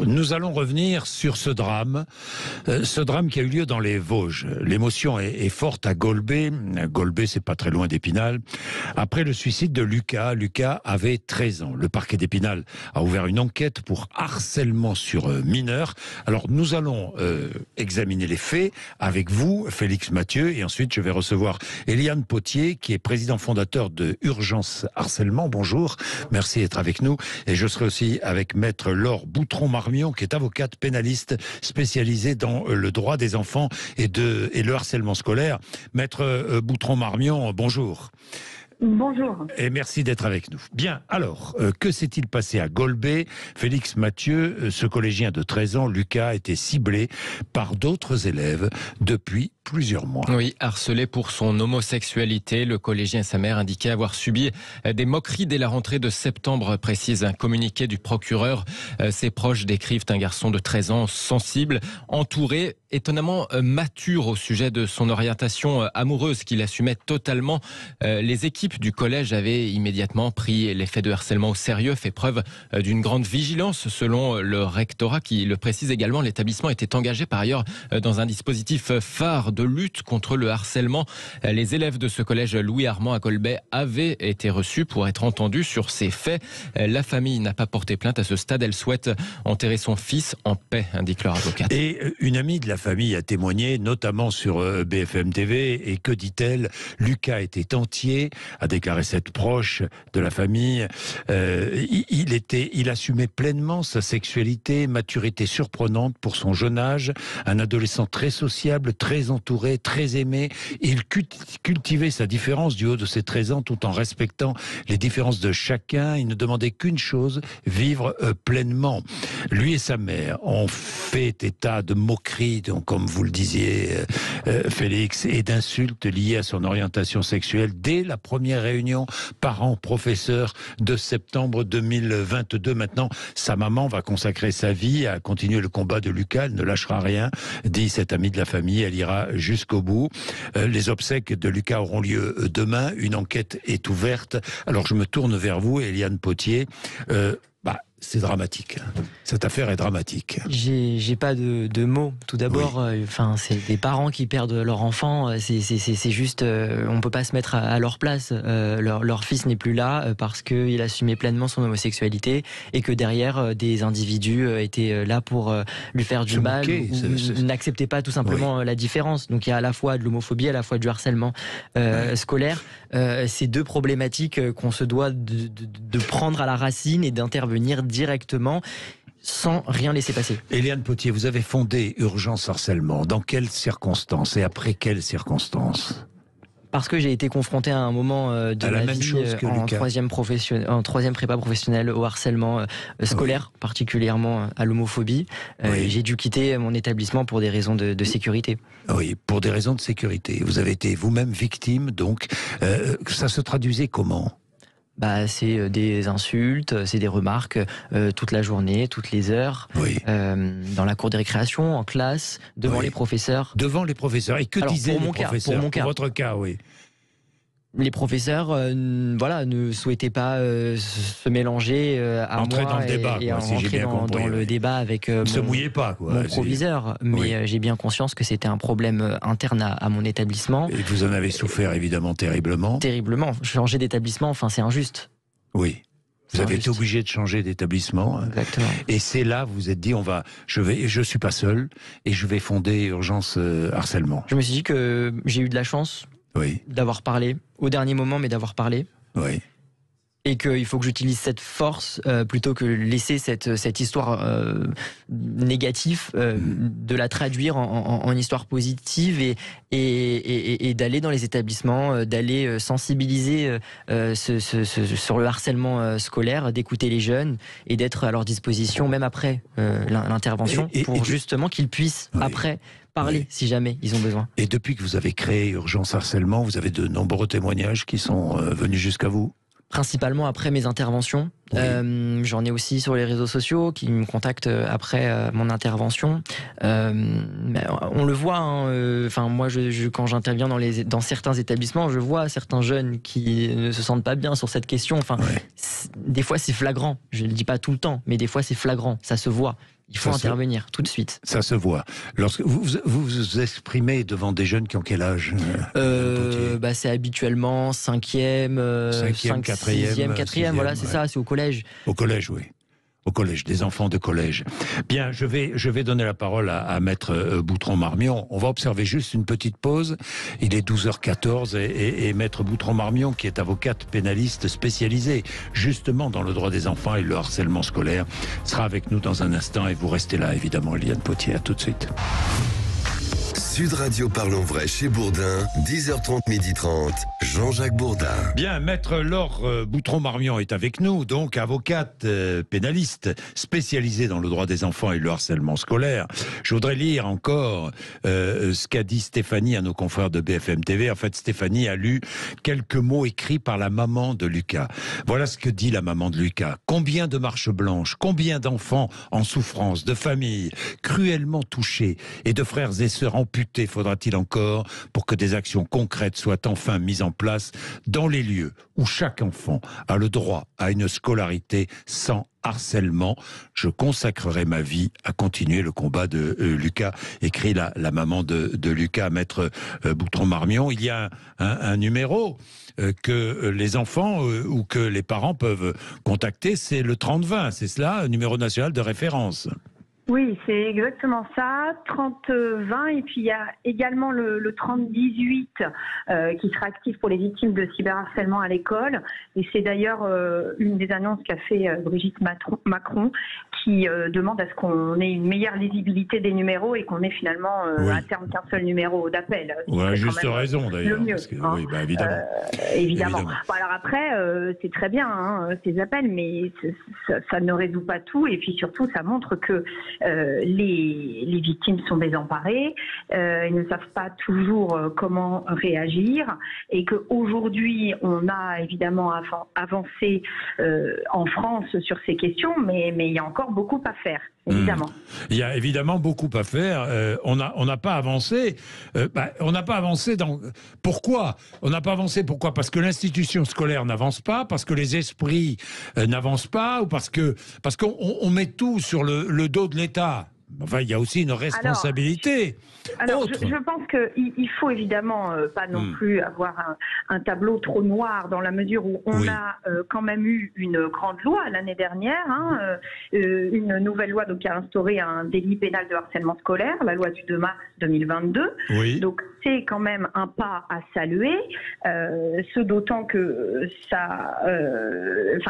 Nous allons revenir sur ce drame qui a eu lieu dans les Vosges. L'émotion est forte à Golbey. Golbey, c'est pas très loin d'Épinal. Après le suicide de Lucas, Lucas avait 13 ans. Le parquet d'Épinal a ouvert une enquête pour harcèlement sur mineurs. Alors, nous allons examiner les faits avec vous, Félix Mathieu, et ensuite je vais recevoir Eliane Potier, qui est président fondateur de Urgence Harcèlement. Bonjour, merci d'être avec nous. Et je serai aussi avec Maître Laure Boutron-Marmion, qui est avocate pénaliste spécialisée dans le droit des enfants et le harcèlement scolaire. Maître Boutron-Marmion, bonjour. Bonjour. Et merci d'être avec nous. Bien, alors, que s'est-il passé à Golbey? Félix Mathieu, ce collégien de 13 ans, Lucas, a été ciblé par d'autres élèves depuis plusieurs mois. Oui, harcelé pour son homosexualité, le collégien et sa mère indiquaient avoir subi des moqueries dès la rentrée de septembre, précise un communiqué du procureur. Ses proches décrivent un garçon de 13 ans sensible, entouré, étonnamment mature au sujet de son orientation amoureuse qu'il assumait totalement. Les équipes du collège avaient immédiatement pris les faits de harcèlement au sérieux, fait preuve d'une grande vigilance selon le rectorat qui le précise également. L'établissement était engagé par ailleurs dans un dispositif phare de lutte contre le harcèlement. Les élèves de ce collège Louis Armand à Golbey avaient été reçus pour être entendus sur ces faits. La famille n'a pas porté plainte à ce stade. Elle souhaite enterrer son fils en paix, indique leur avocate. Et une amie de la famille a témoigné, notamment sur BFM TV. Et que dit-elle? Lucas était entier, a déclaré cette proche de la famille. Il assumait pleinement sa sexualité, maturité surprenante pour son jeune âge, un adolescent très sociable, très entouré, très aimé. Il cultivait sa différence du haut de ses 13 ans tout en respectant les différences de chacun. Il ne demandait qu'une chose, vivre pleinement. Lui et sa mère ont fait état de moqueries, donc, comme vous le disiez, Félix, et d'insultes liées à son orientation sexuelle dès la première réunion parents-professeurs de septembre 2022. Maintenant, sa maman va consacrer sa vie à continuer le combat de Lucas. Elle ne lâchera rien, dit cette amie de la famille. Elle ira jusqu'au bout. Les obsèques de Lucas auront lieu demain. Une enquête est ouverte. Alors, je me tourne vers vous, Eliane Potier. C'est dramatique. Cette affaire est dramatique. J'ai pas de mots. Tout d'abord, oui. C'est des parents qui perdent leur enfant. C'est juste, on peut pas se mettre à leur place. Leur fils n'est plus là parce qu'il assumait pleinement son homosexualité et que derrière, des individus étaient là pour lui faire du mal ou n'acceptaient pas tout simplement la différence. Donc il y a à la fois de l'homophobie, à la fois du harcèlement scolaire. C'est deux problématiques qu'on se doit de prendre à la racine et d'intervenir directement sans rien laisser passer. Eliane Potier, vous avez fondé Urgence Harcèlement. Dans quelles circonstances et après quelles circonstances? Parce que j'ai été confronté à un moment de ma vie en troisième prépa professionnelle au harcèlement scolaire, particulièrement à l'homophobie. J'ai dû quitter mon établissement pour des raisons de sécurité. Oui, pour des raisons de sécurité. Vous avez été vous-même victime, donc ça se traduisait comment? C'est des insultes, c'est des remarques toute la journée, toutes les heures, dans la cour de récréation, en classe, devant les professeurs. Devant les professeurs. Et que disaient les professeurs? Pour votre cas, oui. Les professeurs ne souhaitaient pas se mélanger à entrer moi dans le débat, et rentrer dans le débat avec se mouillait pas, mon proviseur. Mais j'ai bien conscience que c'était un problème interne à mon établissement. Et vous en avez souffert évidemment terriblement. Terriblement. Changer d'établissement, c'est injuste. Oui. Vous avez été obligé de changer d'établissement. Exactement. Et c'est là, vous vous êtes dit, je suis pas seul et je vais fonder Urgence Harcèlement. Je me suis dit que j'ai eu de la chance d'avoir parlé, au dernier moment, mais d'avoir parlé. Oui. Et qu'il faut que j'utilise cette force plutôt que laisser cette histoire négative, de la traduire en histoire positive et d'aller dans les établissements, d'aller sensibiliser sur le harcèlement scolaire, d'écouter les jeunes et d'être à leur disposition même après l'intervention pour justement qu'ils puissent après parler si jamais ils ont besoin. Et depuis que vous avez créé Urgence Harcèlement, vous avez de nombreux témoignages qui sont venus jusqu'à vous? Principalement après mes interventions. J'en ai aussi sur les réseaux sociaux qui me contactent après mon intervention. On le voit, moi quand j'interviens dans certains établissements, je vois certains jeunes qui ne se sentent pas bien sur cette question. Des fois c'est flagrant, je ne le dis pas tout le temps, mais des fois c'est flagrant, ça se voit. Il faut intervenir tout de suite. Ça se voit. Lorsque vous vous exprimez devant des jeunes qui ont quel âge C'est habituellement 5e, 4e, 4e, voilà, c'est ça, c'est au collège. Au collège, oui. Au collège, des enfants de collège. Bien, je vais donner la parole à Maître Boutron-Marmion. On va observer juste une petite pause. Il est 12h14 et Maître Boutron-Marmion, qui est avocate pénaliste spécialisée justement dans le droit des enfants et le harcèlement scolaire, sera avec nous dans un instant et vous restez là, évidemment, Eliane Potier. À tout de suite. Sud Radio Parlons Vrai chez Bourdin, 10h30, 12h30, Jean-Jacques Bourdin. Bien, Maître Laure Boutron-Marmion est avec nous, donc avocate pénaliste spécialisée dans le droit des enfants et le harcèlement scolaire. Je voudrais lire encore ce qu'a dit Stéphanie à nos confrères de BFM TV. En fait, Stéphanie a lu quelques mots écrits par la maman de Lucas. Voilà ce que dit la maman de Lucas. Combien de marches blanches, combien d'enfants en souffrance, de familles cruellement touchées et de frères et sœurs amputés faudra-t-il encore pour que des actions concrètes soient enfin mises en place dans les lieux où chaque enfant a le droit à une scolarité sans harcèlement. Je consacrerai ma vie à continuer le combat de Lucas, écrit la maman de Lucas, Maître Boutron-Marmion. Il y a un numéro que les enfants ou que les parents peuvent contacter, c'est le 3020, c'est cela, un numéro national de référence. Oui, c'est exactement ça, 30-20, et puis il y a également le 30-18 qui sera actif pour les victimes de cyberharcèlement à l'école, et c'est d'ailleurs une des annonces qu'a fait Brigitte Macron qui demande à ce qu'on ait une meilleure lisibilité des numéros et qu'on ait finalement à terme qu'un seul numéro d'appel. Ouais, juste raison d'ailleurs. Le mieux, oui, bah, évidemment. Évidemment. Bon, alors après, c'est très bien ces appels, mais ça ne résout pas tout, et puis surtout ça montre que les victimes sont désemparées, ils ne savent pas toujours comment réagir, et qu'aujourd'hui on a évidemment avancé en France sur ces questions, mais il y a encore beaucoup à faire. Évidemment. Il y a évidemment beaucoup à faire. On n'a pas avancé. On n'a pas avancé dans. Pourquoi ? On n'a pas avancé. Pourquoi ? Parce que l'institution scolaire n'avance pas, parce que les esprits n'avancent pas, ou parce qu'on met tout sur le dos de l'État. Enfin, il y a aussi une responsabilité. Alors je pense qu'il faut évidemment pas non plus avoir un tableau trop noir, dans la mesure où on a quand même eu une grande loi l'année dernière, une nouvelle loi qui a instauré un délit pénal de harcèlement scolaire, la loi du 2 mars 2022. Oui. Donc c'est quand même un pas à saluer, ce d'autant que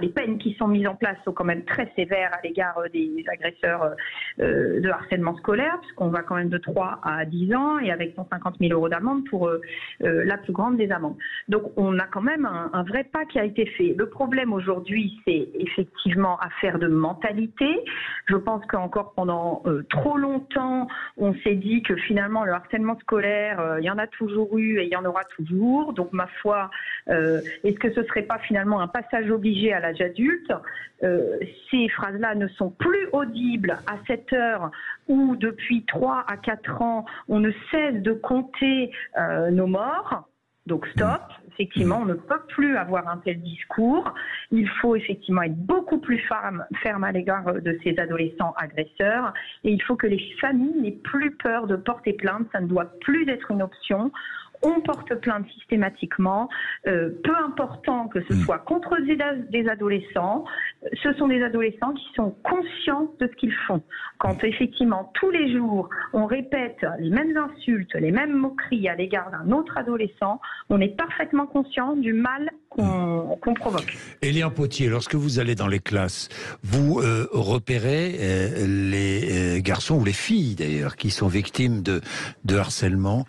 les peines qui sont mises en place sont quand même très sévères à l'égard des agresseurs de harcèlement scolaire, puisqu'on va quand même de 3 à 10 ans et avec 150 000 € d'amende pour la plus grande des amendes. Donc on a quand même un vrai pas qui a été fait. Le problème aujourd'hui, c'est effectivement affaire de mentalité. Je pense qu'encore pendant trop longtemps, on s'est dit que finalement le harcèlement scolaire, il y en a toujours eu et il y en aura toujours. Donc ma foi, est-ce que ce serait pas finalement un passage obligé à l'âge adulte ? Ces phrases-là ne sont plus audibles à cette heure où depuis 3 à 4 ans, on ne cesse de compter nos morts. Donc stop, effectivement, on ne peut plus avoir un tel discours. Il faut effectivement être beaucoup plus ferme à l'égard de ces adolescents agresseurs. Et il faut que les familles n'aient plus peur de porter plainte. Ça ne doit plus être une option. On porte plainte systématiquement, peu important que ce soit contre des adolescents. Ce sont des adolescents qui sont conscients de ce qu'ils font. Quand effectivement tous les jours on répète les mêmes insultes, les mêmes moqueries à l'égard d'un autre adolescent, on est parfaitement conscient du mal qu'on provoque. Eliane Potier, lorsque vous allez dans les classes, vous repérez les garçons ou les filles d'ailleurs qui sont victimes de harcèlement.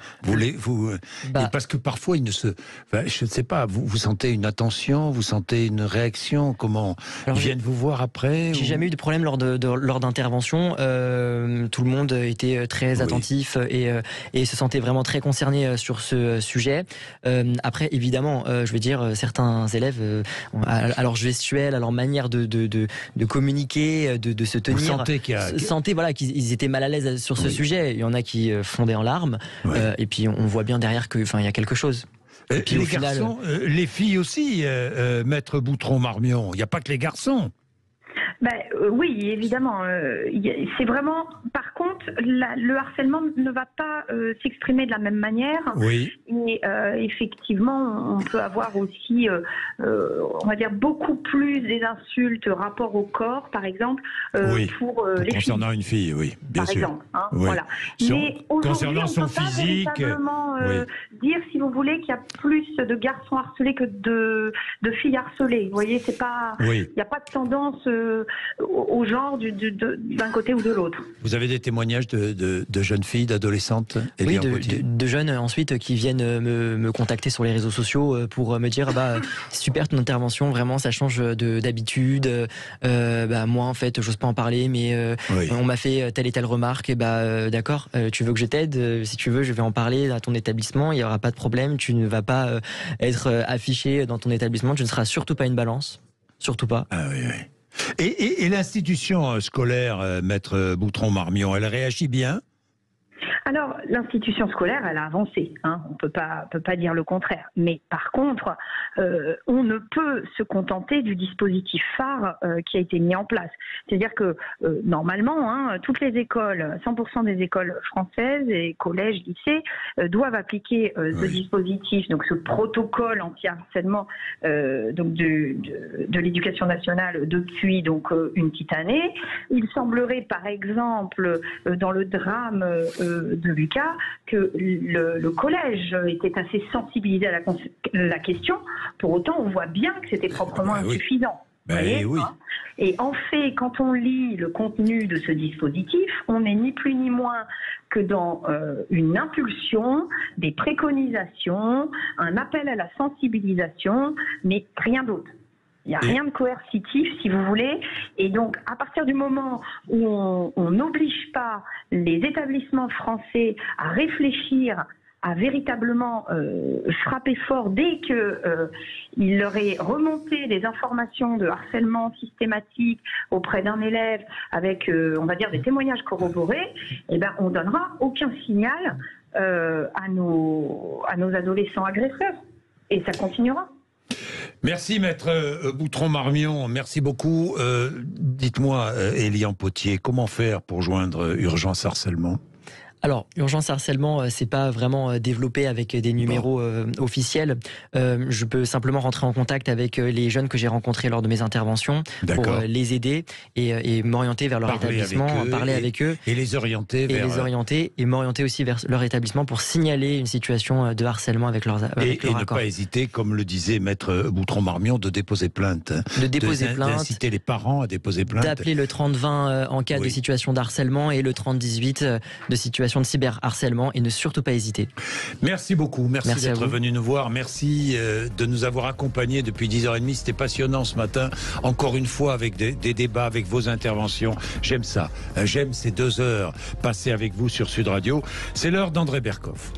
Parce que parfois je ne sais pas, vous sentez une attention, vous sentez une réaction, comment ils viennent vous voir après? J'ai jamais eu de problème lors d'intervention. Tout le monde était très attentif et se sentait vraiment très concerné sur ce sujet. Après, évidemment, je veux dire, certains élèves, à leur gestuelle, à leur manière de communiquer, de se tenir, sentez qu'ils étaient mal à l'aise sur ce sujet. Il y en a qui fondaient en larmes, et puis on voit bien derrière que, il y a quelque chose. Et puis, les garçons, les filles aussi, Maître Boutron-Marmion, il n'y a pas que les garçons. Oui, évidemment. C'est vraiment. Par contre, le harcèlement ne va pas s'exprimer de la même manière. Oui. Et effectivement, on peut avoir aussi, on va dire, beaucoup plus des insultes rapport au corps, par exemple, pour les filles. Concernant une fille, oui, bien par sûr. exemple. Oui. Voilà. Mais Concernant son physique, on peut pas véritablement dire, si vous voulez, qu'il y a plus de garçons harcelés que de filles harcelées. Vous voyez, c'est pas. Il n'y a pas de tendance au genre d'un côté ou de l'autre. Vous avez des témoignages de jeunes filles, d'adolescentes? Oui, de jeunes ensuite qui viennent me contacter sur les réseaux sociaux pour me dire super ton intervention, vraiment ça change d'habitude. Moi en fait j'ose pas en parler, mais on m'a fait telle et telle remarque. Et d'accord, tu veux que je t'aide? Si tu veux, je vais en parler à ton établissement. Il y aura pas de problème. Tu ne vas pas être affiché dans ton établissement. Tu ne seras surtout pas une balance, surtout pas. Ah oui, oui. Et l'institution scolaire, Maître Boutron-Marmion, elle réagit bien? Alors, l'institution scolaire, elle a avancé. On peut pas dire le contraire. Mais par contre, on ne peut se contenter du dispositif phare qui a été mis en place. C'est-à-dire que normalement, toutes les écoles, 100% des écoles françaises et collèges, lycées, doivent appliquer ce dispositif, donc ce protocole anti-harcèlement donc de l'éducation nationale depuis donc une petite année. Il semblerait, par exemple, dans le drame de Lucas, que le collège était assez sensibilisé à la question. Pour autant, on voit bien que c'était proprement insuffisant. Et en fait, quand on lit le contenu de ce dispositif, on n'est ni plus ni moins que dans une impulsion, des préconisations, un appel à la sensibilisation, mais rien d'autre. Il n'y a rien de coercitif, si vous voulez. Et donc, à partir du moment où on n'oblige pas les établissements français à réfléchir, à véritablement frapper fort dès qu'il leur est remonté des informations de harcèlement systématique auprès d'un élève avec, on va dire, des témoignages corroborés, on ne donnera aucun signal à nos adolescents agresseurs. Et ça continuera. Merci Maître Boutron-Marmion, merci beaucoup. Dites-moi, Eliane Potier, comment faire pour joindre Urgence Harcèlement ? Alors, Urgence Harcèlement, c'est pas vraiment développé avec des numéros officiels. Je peux simplement rentrer en contact avec les jeunes que j'ai rencontrés lors de mes interventions pour les aider et m'orienter vers leur établissement, parler avec eux. Et les orienter et m'orienter aussi vers leur établissement pour signaler une situation de harcèlement avec leur accord. Et ne pas hésiter, comme le disait Maître Boutron-Marmion, de déposer plainte. D'inciter les parents à déposer plainte. D'appeler le 30-20 en cas de situation d'harcèlement et le 30-18 de situation de cyberharcèlement, et ne surtout pas hésiter. Merci beaucoup, merci d'être venu nous voir, merci de nous avoir accompagnés depuis 10h30, c'était passionnant ce matin, encore une fois avec des débats, avec vos interventions, j'aime ça, j'aime ces 2 heures passées avec vous sur Sud Radio. C'est l'heure d'André Berkoff.